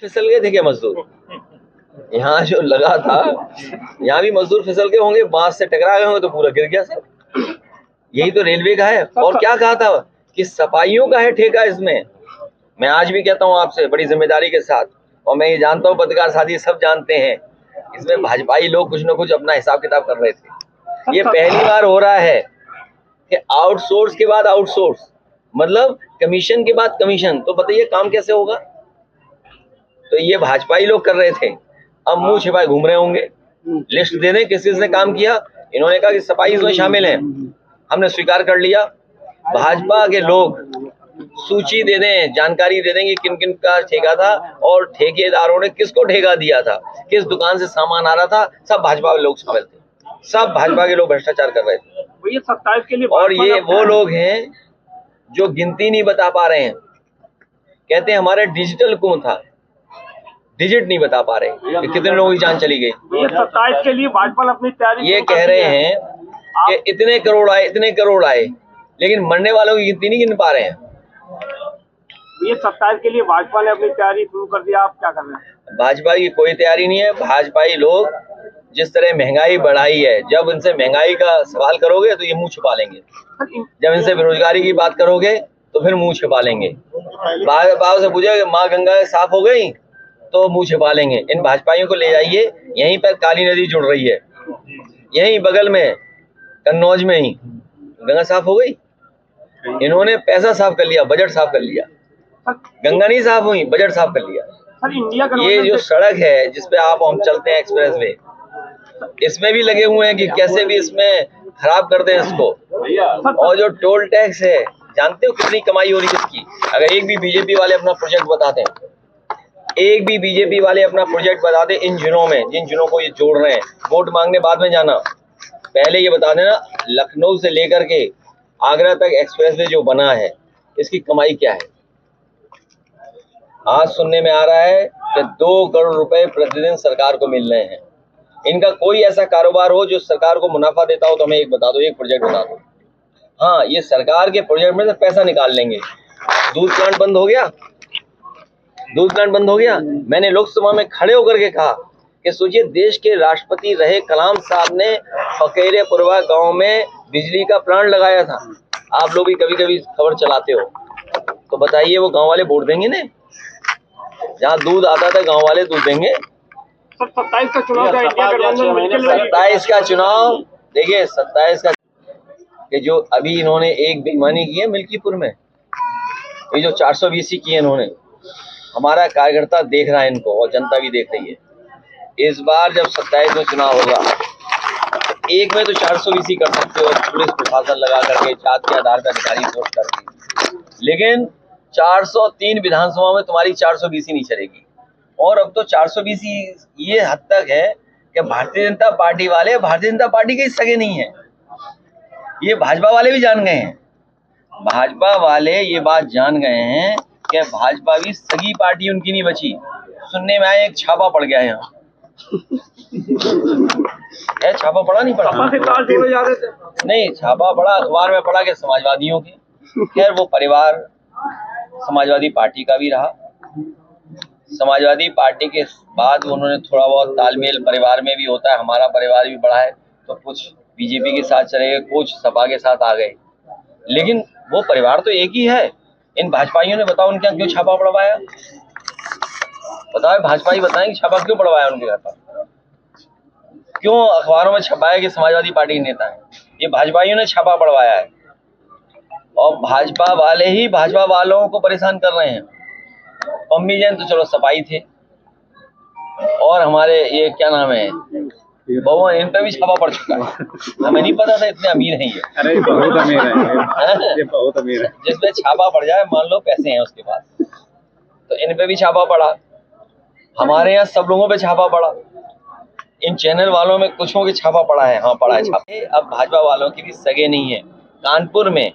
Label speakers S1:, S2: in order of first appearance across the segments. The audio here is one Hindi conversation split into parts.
S1: फिसल गए थे क्या मजदूर? यहाँ जो लगा था, यहाँ भी मजदूर फिसल गए होंगे, बांस से टकरा गए होंगे तो पूरा गिर गया सर। यही तो रेलवे का है। और क्या कहा था कि सफाइयों का है ठेका इसमें। मैं आज भी कहता हूँ आपसे बड़ी जिम्मेदारी के साथ, और मैं ये जानता हूँ पत्रकार साथी सब जानते हैं, इसमें भाजपाई लोग कुछ न कुछ अपना हिसाब किताब कर रहे थे। ये पहली बार हो रहा है कि आउटसोर्स के बाद आउटसोर्स, मतलब कमीशन के बाद कमीशन। तो बताइए काम कैसे होगा? तो ये भाजपाई लोग कर रहे थे, अब मुंह छिपाए घूम रहे होंगे। लिस्ट दे दें किस किसने काम किया। इन्होंने कहा कि सफाई इसमें शामिल है, हमने स्वीकार कर लिया। भाजपा के लोग सूची दे दें, जानकारी दे दें कि किन किन का ठेका था और ठेकेदारों ने किसको ठेका दिया था, किस दुकान से सामान आ रहा था। सब भाजपा के लोग शामिल थे, सब भाजपा के लोग भ्रष्टाचार कर रहे थे।
S2: ये 27 के लिए
S1: और ये वो लोग हैं जो गिनती नहीं बता पा रहे हैं। कहते हैं हमारे डिजिटल गुम था, डिजिट नहीं बता पा रहे कि कितने लोगों की जान चली गई।
S2: ये 27 के लिए भाजपा ने अपनी तैयारी
S1: ये कह रहे हैं कि इतने करोड़ आए, इतने करोड़ आए, लेकिन मरने वालों की गिनती नहीं गिन पा रहे हैं।
S2: ये 27 के लिए भाजपा ने अपनी तैयारी शुरू कर दिया, आप क्या कर रहे हैं?
S1: भाजपा की कोई तैयारी नहीं है। भाजपाई लोग जिस तरह महंगाई बढ़ाई है, जब इनसे महंगाई का सवाल करोगे तो ये मुंह छुपा लेंगे, जब इनसे बेरोजगारी की बात करोगे तो फिर मुंह छुपा लेंगे। बाबा से पूछे माँ गंगा साफ हो गई तो मुंह छिपा लेंगे। इन भाजपाइयों को ले जाइए, यहीं पर काली नदी जुड़ रही है, यहीं बगल में कन्नौज में ही गंगा साफ हो गई। इन्होंने पैसा साफ कर लिया, बजट साफ कर लिया। गंगा नहीं साफ हुई, बजट साफ कर लिया।
S2: सर इंडिया का
S1: ये जो सड़क है जिसपे आप हम चलते हैं एक्सप्रेस वे, इसमें भी लगे हुए हैं कि कैसे भी इसमें खराब कर दें इसको। और जो टोल टैक्स है, जानते हो कितनी कमाई हो रही है इसकी? अगर एक भी बीजेपी वाले अपना प्रोजेक्ट बताते हैं, एक भी बीजेपी वाले अपना प्रोजेक्ट बता दे इन जिलों में, जिन जिलों को ये जोड़ रहे हैं। वोट मांगने बाद में जाना, पहले ये बता देना लखनऊ से लेकर के आगरा तक एक्सप्रेसवे जो बना है इसकी कमाई क्या है। आज सुनने में आ रहा है कि 2 करोड़ रुपए प्रतिदिन सरकार को मिल रहे हैं। इनका कोई ऐसा कारोबार हो जो सरकार को मुनाफा देता हो तो हमें एक बता दो, एक प्रोजेक्ट बता दो। हाँ, ये सरकार के प्रोजेक्ट में से पैसा निकाल लेंगे। दूध प्लांट बंद हो गया, दूध प्लांट बंद हो गया। मैंने लोकसभा में खड़े होकर के कहा कि सोचिए देश के राष्ट्रपति रहे कलाम साहब ने फकीरपुरवा गांव में बिजली का प्लांट लगाया था। आप लोग भी कभी कभी खबर चलाते हो, तो बताइए वो गांव वाले वोट देंगे ना? जहाँ दूध आता था गांव वाले दूध देंगे।
S2: 27 का चुनाव का इंडिया गठबंधन मिलकर
S1: 27 का चुनाव, देखिए 27 का कि जो अभी इन्होंने एक बेईमानी की है मिल्कीपुर में, ये जो 420 की है इन्होंने, हमारा कार्यकर्ता देख रहा है इनको और जनता भी देख रही है। इस बार जब 27 में चुनाव होगा, एक में तो 420 कर सकते हो, पुलिस प्रशासन लगा करके जात के आधार पर अधिकारी पोस्ट करके, लेकिन 403 विधानसभा में तुम्हारी 420 नहीं चलेगी। और अब तो 420 ये हद तक है कि भारतीय जनता पार्टी वाले भारतीय जनता पार्टी के सगे नहीं है। ये भाजपा वाले भी जान गए हैं, भाजपा वाले ये बात जान गए हैं कि भाजपा भी सगी पार्टी उनकी नहीं बची। सुनने में आया एक छापा पड़ गया यहाँ है, छापा पड़ा नहीं पड़ा? नहीं, छापा पड़ा, अखबार में पड़ा कि समाजवादियों के। खैर वो परिवार समाजवादी पार्टी का भी रहा, समाजवादी पार्टी के बाद उन्होंने थोड़ा बहुत तालमेल परिवार में भी होता है, हमारा परिवार भी बड़ा है, तो कुछ बीजेपी के साथ चले गए, कुछ सपा के साथ आ गए, लेकिन वो परिवार तो एक ही है। इन भाजपाइयों ने बताओ उनके यहाँ क्यों छापा पड़वाया? बताओ भाजपाई बताएं कि छापा क्यों पड़वाया उनके घर पर, क्यों अखबारों में छपाया कि समाजवादी पार्टी के नेता है? ये भाजपाइयों ने छापा पड़वाया है, और भाजपा वाले ही भाजपा वालों को परेशान कर रहे हैं। पम्मी जैन तो चलो सपाई थे, और हमारे ये क्या नाम है बहु, इन पर भी छापा पड़ चुका है। हमें नहीं पता था इतने अमीर हैं ये।
S3: अरे बहुत अमीर है, ये बहुत अमीर है।
S1: जिसपे छापा पड़ जाए, मान लो पैसे हैं उसके पास, तो इन पे भी छापा पड़ा। हमारे यहाँ सब लोगों पे छापा पड़ा, इन चैनल वालों में कुछों के छापा पड़ा है। हाँ, पड़ा है छापा। अब भाजपा वालों की भी सगे नहीं है। कानपुर में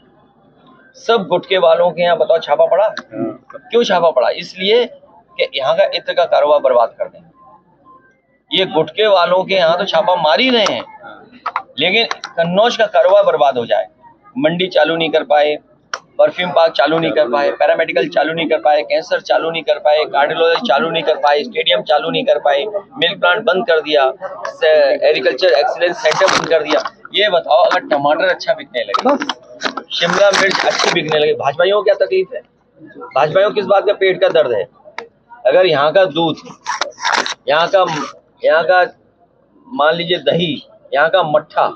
S1: सब गुटके वालों के यहाँ बताओ छापा पड़ा? क्यों छापा पड़ा? इसलिए कि यहाँ का इत्र का कारोबार बर्बाद कर दें। ये गुटके वालों के यहाँ तो छापा मार ही रहे हैं, लेकिन कन्नौज का कारोबार बर्बाद हो जाए। मंडी चालू नहीं कर पाए, परफ्यूम पार्क चालू नहीं कर पाए, पैरामेडिकल चालू नहीं कर पाए, कैंसर चालू नहीं कर पाए, कार्डियोलॉजी चालू नहीं कर पाए, स्टेडियम चालू नहीं कर पाए, मिल्क प्लांट बंद कर दिया, एग्रीकल्चर एक्सीलेंस सेंटर बंद कर दिया। ये बताओ, अगर टमाटर अच्छा बिकने लगे, शिमला मिर्च अच्छी बिकने लगे, भाजपाइयों को क्या तकलीफ है? भाजपाइयों को किस बात का पेट का दर्द है? अगर यहाँ का दूध, यहाँ का मान लीजिए दही, यहाँ का मट्ठा,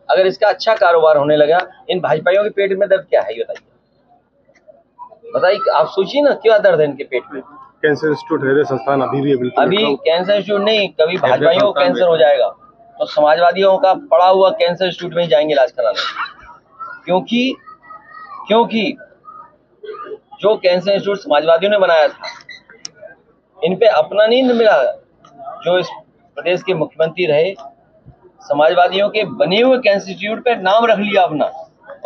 S1: अगर इसका अच्छा कारोबार होने लगा, इन भाजपाइयों के पेट में दर्द क्या है? ये बताइए, आप सोचिए ना, क्या दर्द है इनके पेट में?
S3: कैंसर इंस्टीट्यूट हृदय संस्थान
S1: अभी कैंसर इंस्टीट्यूट नहीं, कभी भाजपाइयों को कैंसर हो जाएगा तो समाजवादियों का पड़ा हुआ कैंसर इंस्टीट्यूट में ही जाएंगे इलाज कराने। क्योंकि जो कैंसर इंस्टीट्यूट समाजवादियों ने बनाया था, इन पे अपना नहीं मिला। जो इस प्रदेश के मुख्यमंत्री रहे, समाजवादियों के बने हुए कैंसर इंस्टीट्यूट पे नाम रख लिया अपना,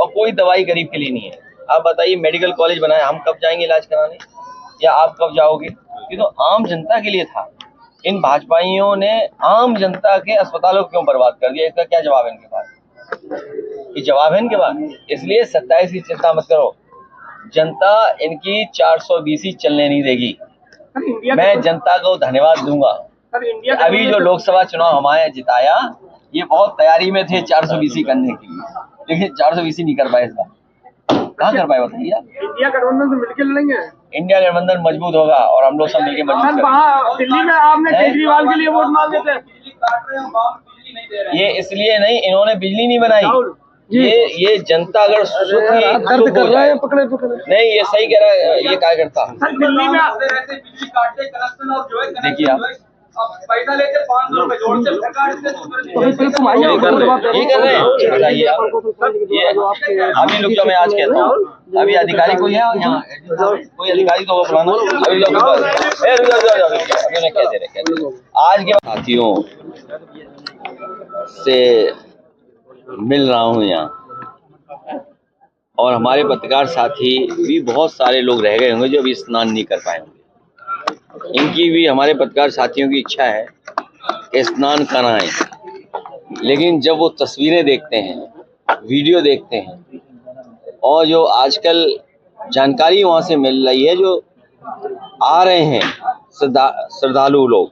S1: और कोई दवाई गरीब के लिए नहीं है। आप बताइए, मेडिकल कॉलेज बनाया, हम कब जाएंगे इलाज कराने, या आप कब जाओगे? ये तो आम जनता के लिए था। इन भाजपाइयों ने आम जनता के अस्पतालों को क्यों बर्बाद कर दिया? इसका क्या जवाब है इनके पास? ये जवाब है इनके पास? इसलिए 27 की चिंता मत करो, जनता इनकी 420 चलने नहीं देगी। मैं जनता को धन्यवाद दूंगा। अभी जो लोकसभा चुनाव हमारे जिताया, ये बहुत तैयारी में थे 420 करने के लिए, लेकिन 420 नहीं कर पाए। इसका कहाँ कर पाए बताइए?
S2: इंडिया गठबंधन से मिलकर लड़ेंगे।
S1: इंडिया गठबंधन मजबूत होगा और हम लोग सब मिलकर मजबूत करेंगे।
S2: दिल्ली में आपने केजरीवाल के लिए वोट मांगे थे।
S1: ये इसलिए नहीं, इन्होंने बिजली नहीं बनाई। ये जनता अगर सुख हो जाए, नहीं ये सही कह रहा है ये कार्यकर्ता।
S2: दिल्ली में
S1: देखिए आप
S2: पैसा लेते 500 रुपए जोड़ते
S1: ये कर रहे हैं, बताइए आप। ये अभी लोग, जो मैं आज कहता हूँ, अभी अधिकारी कोई है यहाँ, कोई अधिकारी तो बुलाना। अभी लोग अभी कह दे रहे, आज के साथियों से मिल रहा हूँ यहाँ, और हमारे पत्रकार साथी भी बहुत सारे लोग रह गए होंगे जो अभी स्नान नहीं कर पाए होंगे। इनकी भी, हमारे पत्रकार साथियों की इच्छा है कि स्नान कराएं, लेकिन जब वो तस्वीरें देखते हैं, वीडियो देखते हैं, और जो आजकल जानकारी वहाँ से मिल रही है, जो आ रहे हैं श्रद्धालु लोग,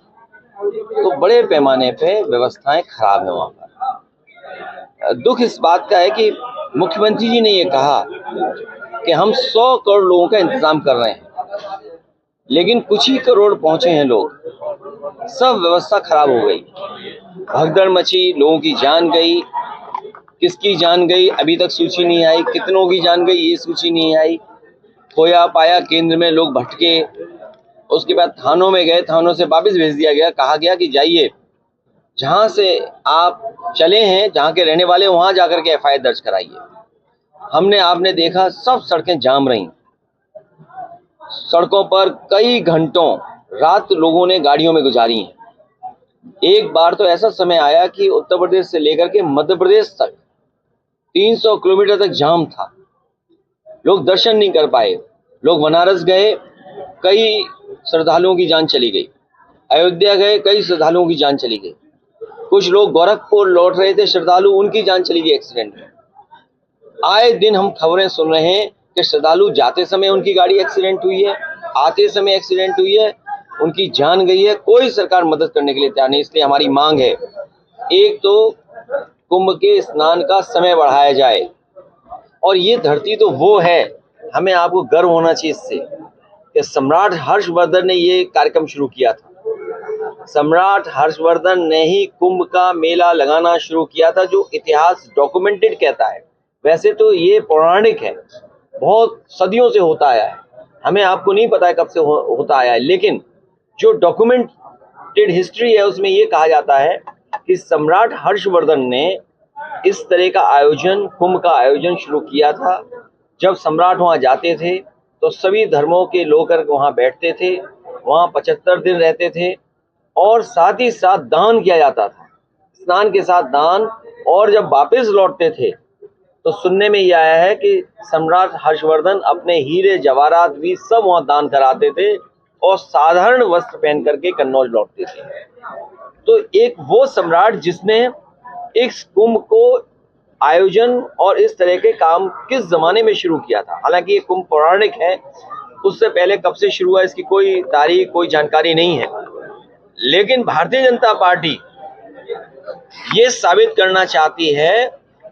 S1: तो बड़े पैमाने पे व्यवस्थाएं खराब है वहाँ पर। दुख इस बात का है कि मुख्यमंत्री जी ने ये कहा कि हम 100 करोड़ लोगों का इंतजाम कर रहे हैं, लेकिन कुछ ही करोड़ पहुंचे हैं लोग, सब व्यवस्था खराब हो गई, भगदड़ मची, लोगों की जान गई। किसकी जान गई अभी तक सूची नहीं आई, कितनों की जान गई ये सूची नहीं आई। खोया पाया केंद्र में लोग भटके, उसके बाद थानों में गए, थानों से वापस भेज दिया गया, कहा गया कि जाइए जहां से आप चले हैं, जहां के रहने वाले, वहां जाकर के FIR दर्ज कराइए। हमने आपने देखा सब सड़कें जाम रहीं, सड़कों पर कई घंटों रात लोगों ने गाड़ियों में गुजारी हैं। एक बार तो ऐसा समय आया कि उत्तर प्रदेश से लेकर के मध्य प्रदेश तक 300 किलोमीटर तक जाम था, लोग दर्शन नहीं कर पाए। लोग बनारस गए, कई श्रद्धालुओं की जान चली गई। अयोध्या गए, कई श्रद्धालुओं की जान चली गई। कुछ लोग गोरखपुर लौट रहे थे श्रद्धालु, उनकी जान चली गई एक्सीडेंट में। आए दिन हम खबरें सुन रहे हैं कि श्रद्धालु जाते समय उनकी गाड़ी एक्सीडेंट हुई है, आते समय एक्सीडेंट हुई है, उनकी जान गई है। कोई सरकार मदद करने के लिए तैयार नहीं। इसलिए हमारी मांग है, एक तो कुंभ के स्नान का समय बढ़ाया जाए, और ये धरती तो वो है, हमें आपको गर्व होना चाहिए इससे कि सम्राट हर्षवर्धन ने ये कार्यक्रम शुरू किया था। सम्राट हर्षवर्धन ने ही कुंभ का मेला लगाना शुरू किया था, जो इतिहास डॉक्यूमेंटेड कहता है। वैसे तो ये पौराणिक है, बहुत सदियों से होता आया है, हमें आपको नहीं पता है कब से होता आया है, लेकिन जो डॉक्यूमेंटेड हिस्ट्री है उसमें ये कहा जाता है कि सम्राट हर्षवर्धन ने इस तरह का आयोजन, कुंभ का आयोजन शुरू किया था। जब सम्राट वहाँ जाते थे तो सभी धर्मों के लोग वहाँ बैठते थे, वहाँ 75 दिन रहते थे, और साथ ही साथ दान किया जाता था, स्नान के साथ दान। और जब वापस लौटते थे तो सुनने में ये आया है कि सम्राट हर्षवर्धन अपने हीरे जवाहरात भी सब वहाँ दान कराते थे, और साधारण वस्त्र पहन करके कन्नौज लौटते थे। तो एक वो सम्राट जिसने इस कुंभ को आयोजन और इस तरह के काम किस जमाने में शुरू किया था। हालांकि ये कुंभ पौराणिक है, उससे पहले कब से शुरू हुआ इसकी कोई तारीख, कोई जानकारी नहीं है। लेकिन भारतीय जनता पार्टी ये साबित करना चाहती है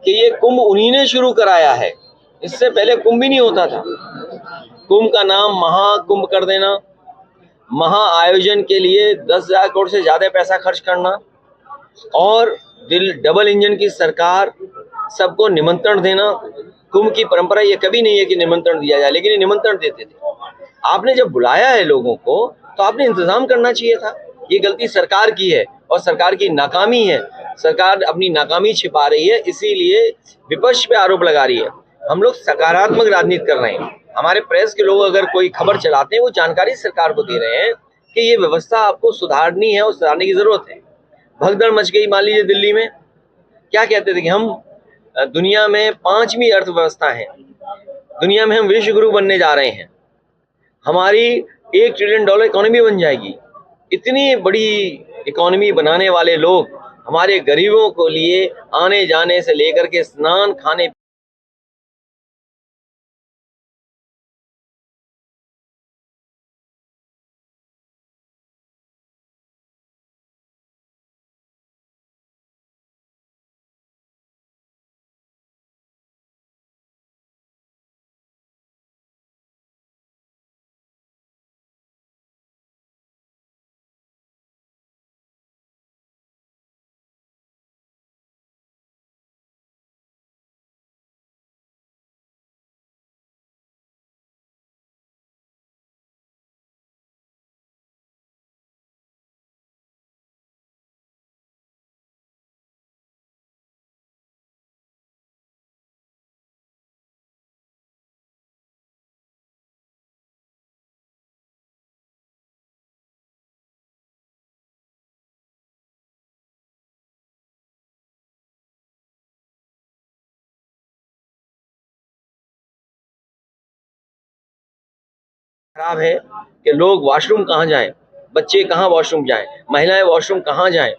S1: कि ये कुंभ उन्हीं ने शुरू कराया है। इससे पहले कुंभ भी नहीं होता था। कुंभ का नाम महाकुंभ कर देना, महा आयोजन के लिए 10,000 करोड़ से ज्यादा पैसा खर्च करना और डबल इंजन की सरकार, सबको निमंत्रण देना। कुंभ की परंपरा ये कभी नहीं है कि निमंत्रण दिया जाए, लेकिन ये निमंत्रण देते थे। आपने जब बुलाया है लोगों को तो आपने इंतजाम करना चाहिए था। ये गलती सरकार की है और सरकार की नाकामी है। सरकार अपनी नाकामी छिपा रही है, इसीलिए विपक्ष पे आरोप लगा रही है। हम लोग सकारात्मक राजनीति कर रहे हैं। हमारे प्रेस के लोग अगर कोई खबर चलाते हैं, वो जानकारी सरकार को दे रहे हैं कि ये व्यवस्था आपको सुधारनी है और सुधारने की जरूरत है। भगदड़ मच गई, मान लीजिए दिल्ली में क्या कहते थे कि हम दुनिया में 5वीं अर्थव्यवस्था है, दुनिया में हम विश्व गुरु बनने जा रहे हैं, हमारी $1 ट्रिलियन इकोनॉमी बन जाएगी। इतनी बड़ी इकोनॉमी बनाने वाले लोग हमारे गरीबों को लिए आने जाने से लेकर के स्नान, खाने खराब है कि लोग वॉशरूम कहाँ जाएं, बच्चे कहाँ वॉशरूम जाएं, महिलाएं वॉशरूम कहाँ जाएं।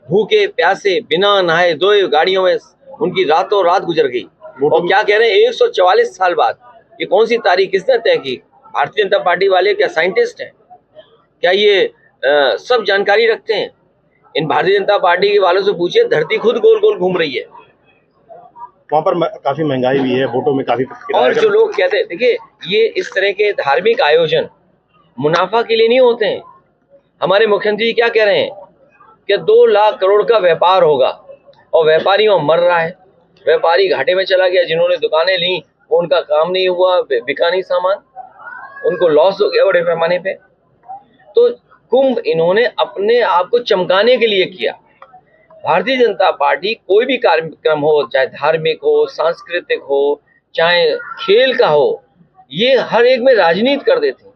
S1: भूखे प्यासे बिना नहाए धोए गाड़ियों में उनकी रातों रात गुजर गई। और क्या कह रहे हैं 144 साल बाद, ये कौन सी तारीख किसने तय की? भारतीय जनता पार्टी वाले क्या साइंटिस्ट हैं? क्या ये सब जानकारी रखते हैं? इन भारतीय जनता पार्टी के वालों से पूछिए, धरती खुद गोल गोल घूम रही है।
S3: वहाँ पर काफी महंगाई भी है, वोटों में काफी
S1: और जो लोग कहते हैं, देखिए ये इस तरह के धार्मिक आयोजन मुनाफा के लिए नहीं होते हैं। हमारे मुख्यमंत्री जी क्या कह रहे हैं कि 2 लाख करोड़ का व्यापार होगा और व्यापारी वहां मर रहा है। व्यापारी घाटे में चला गया, जिन्होंने दुकानें ली वो उनका काम नहीं हुआ, बिका नहीं सामान, उनको लॉस हो गया बड़े पैमाने पे। तो कुंभ इन्होंने अपने आप को चमकाने के लिए किया। भारतीय जनता पार्टी कोई भी कार्यक्रम हो, चाहे धार्मिक हो, सांस्कृतिक हो, चाहे खेल का हो, ये हर एक में राजनीति कर देते हैं।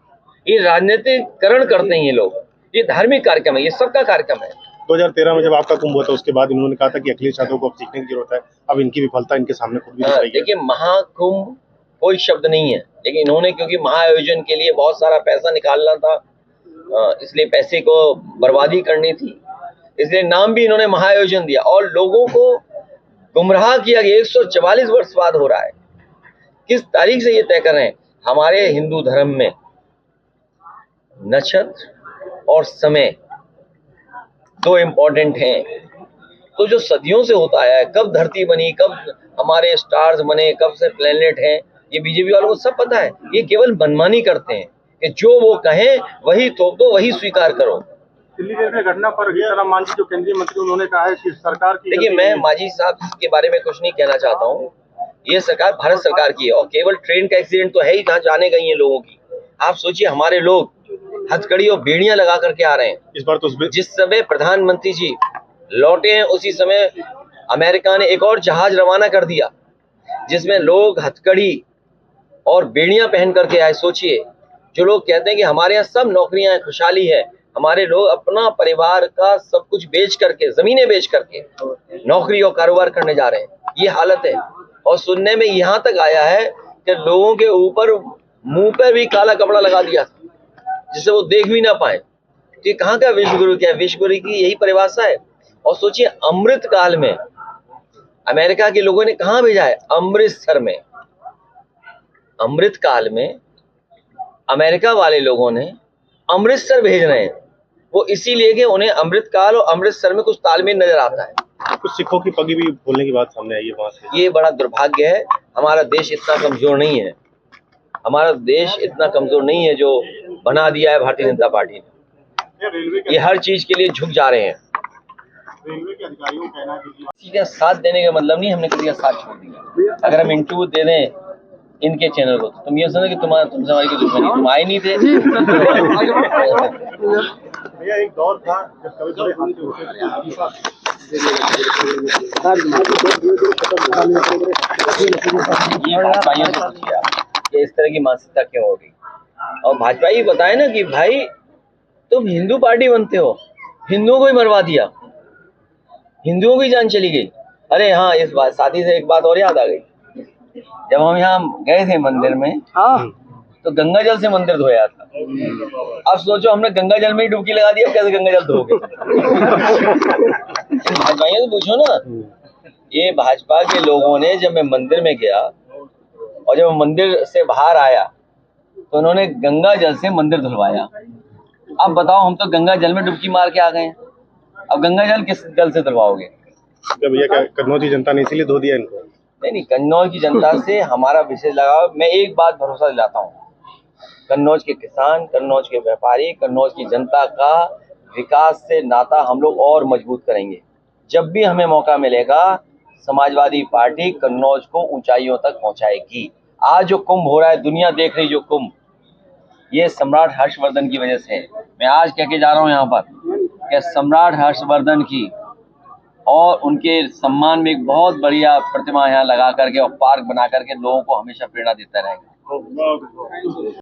S1: ये राजनीतिकरण करते हैं ये लोग। ये धार्मिक कार्यक्रम है, ये सबका कार्यक्रम है।
S3: 2013 में जब आपका कुंभ हुआ था उसके बाद इन्होंने कहा था कि अखिलेश यादव को अब सीखने की जरूरत है। अब इनकी विफलता इनके सामने खुद भी दिखाई गई।
S1: देखिए महाकुंभ कोई शब्द नहीं है, लेकिन इन्होंने क्योंकि महाआयोजन के लिए बहुत सारा पैसा निकालना था, इसलिए पैसे को बर्बादी करनी थी, इसलिए नाम भी इन्होंने महाआयोजन दिया और लोगों को गुमराह किया कि 144 वर्ष बाद हो रहा है। किस तारीख से ये तय कर रहे हैं? हमारे हिंदू धर्म में नक्षत्र और समय 2 इम्पोर्टेंट हैं। तो जो सदियों से होता आया है, कब धरती बनी, कब हमारे स्टार्स बने, कब से प्लेनेट हैं, ये बीजेपी वालों को सब पता है। ये केवल मनमानी करते हैं कि जो वो कहें वही थोप दो, वही स्वीकार करो।
S2: दिल्ली रेलवे घटना पर जीतन मांझी जो केंद्रीय मंत्री, उन्होंने कहा है कि सरकार की,
S1: देखिए मैं मांझी साहब के बारे में कुछ नहीं कहना चाहता हूँ। ये सरकार भारत सरकार की है और केवल ट्रेन का एक्सीडेंट तो है ही जहाँ जाने गई है लोगों की। आप सोचिए हमारे लोग हथकड़ी और बेड़ियां लगा करके आ रहे हैं।
S3: इस बार तो
S1: जिस समय प्रधानमंत्री जी लौटे हैं उसी समय अमेरिका ने एक और जहाज रवाना कर दिया जिसमें लोग हथकड़ी और बेड़ियां पहन करके आए। सोचिए, जो लोग कहते हैं कि हमारे यहाँ सब नौकरियां हैं, खुशहाली है, हमारे लोग अपना परिवार का सब कुछ बेच करके, जमीनें बेच करके नौकरी और कारोबार करने जा रहे हैं। ये हालत है। और सुनने में यहाँ तक आया है कि लोगों के ऊपर मुंह पर भी काला कपड़ा लगा दिया था जिससे वो देख भी ना पाए। तो ये कहाँ का विश्व गुरु? क्या विश्व गुरु की यही परिभाषा है? और सोचिए अमृत काल में अमेरिका के लोगों ने कहाँ भेजा है? अमृतसर में। अमृत काल में अमेरिका वाले लोगों ने अमृतसर भेज रहे हैं, वो इसीलिए कि उन्हें अमृत काल और अमृतसर में कुछ तालमेल नजर आता है।
S3: कुछ सिखों की पगी भी बोलने की बात सामने आई है वहां से।
S1: ये बड़ा दुर्भाग्य है। हमारा देश इतना कमजोर नहीं है, हमारा देश इतना कमजोर नहीं है जो बना दिया है भारतीय जनता पार्टी ने। ये हर चीज के लिए झुक जा रहे हैं।
S3: रेलवे के अधिकारियों का कहना है कि
S1: किसी का साथ देने का मतलब नहीं हमने किसी का साथ छोड़ दिया। अगर हम इंटरव्यू दे दें इनके चैनल को तो तुम ये समझो कि तुमसे हमारी कोई दुश्मनी, तुम आए नहीं थे।
S3: भैया एक दौर था जब कभी बड़े हादसे होते
S1: ये भाजपाइयों से पूछिए आप कि इस तरह की मानसिकता क्यों होगी। और भाजपा ही बताए ना कि भाई तुम हिंदू पार्टी बनते हो, हिंदुओं को ही मरवा दिया, हिंदुओं की जान चली गई। अरे हाँ, इस बात साथी से एक बात और याद आ गई। जब हम यहाँ गए थे मंदिर में तो गंगा जल से मंदिर धोया था। अब सोचो हमने गंगा जल में ही डुबकी लगा दी, अब कैसे गंगा जल धोगे? भाजपाइयों से पूछो ना। ये भाजपा के लोगों ने, जब मैं मंदिर में गया और जब मंदिर से बाहर आया तो उन्होंने गंगा जल से मंदिर धुलवाया। अब बताओ, हम तो गंगा जल में डुबकी मार के आ गए हैं, अब गंगा जल किस जल से धुलवाओगे?
S3: भैया क्या कन्नौज की जनता ने इसीलिए धो दिया इनको?
S1: नहीं, कन्नौज की जनता से हमारा विशेष लगाव। मैं एक बात भरोसा दिलाता हूँ, कन्नौज के किसान, कन्नौज के व्यापारी, कन्नौज की जनता का विकास से नाता हम लोग और मजबूत करेंगे। जब भी हमें मौका मिलेगा समाजवादी पार्टी कन्नौज को ऊंचाइयों तक पहुंचाएगी। आज जो कुंभ हो रहा है, दुनिया देख रही जो कुंभ, ये सम्राट हर्षवर्धन की वजह से है। मैं आज कह के जा रहा हूँ यहाँ पर कि सम्राट हर्षवर्धन की और उनके सम्मान में एक बहुत बढ़िया प्रतिमा यहाँ लगा करके और पार्क बना करके लोगों को हमेशा प्रेरणा देता रहेगा।